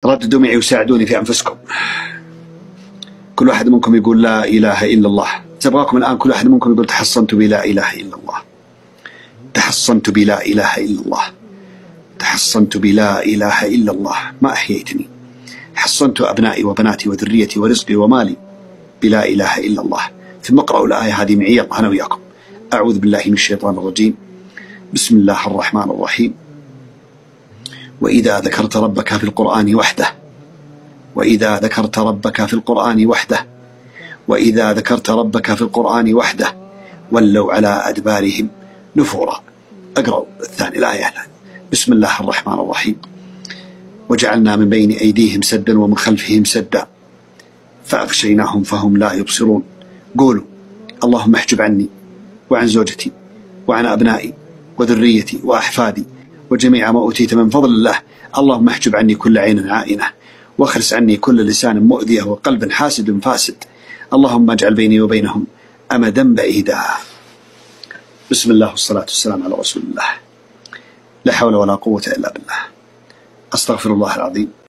رددوا معي وساعدوني في أنفسكم. كل واحد منكم يقول لا إله إلا الله. تبغاكم الآن كل واحد منكم يقول تحصنت بلا إله إلا الله، تحصنت بلا إله إلا الله، تحصنت بلا إله إلا الله ما أحييتني، حصنت أبنائي وبناتي وذريتي ورزقي ومالي بلا إله إلا الله. ثم اقرأوا الآية هذه معي الله أنا وياكم. أعوذ بالله من الشيطان الرجيم. بسم الله الرحمن الرحيم. وإذا ذكرت ربك في القرآن وحده، وإذا ذكرت ربك في القرآن وحده، وإذا ذكرت ربك في القرآن وحده ولوا على أدبارهم نفورا. أقرأ الثاني الآية. بسم الله الرحمن الرحيم. وجعلنا من بين أيديهم سدا ومن خلفهم سدا فأغشيناهم فهم لا يبصرون. قولوا اللهم احجب عني وعن زوجتي وعن أبنائي وذريتي وأحفادي وجميع ما أوتيت من فضل الله. اللهم احجب عني كل عين عائنة، واخرس عني كل لسان مؤذية وقلب حاسد فاسد. اللهم اجعل بيني وبينهم أمدا بعيدا. بسم الله والصلاة والسلام على رسول الله. لا حول ولا قوة إلا بالله. أستغفر الله العظيم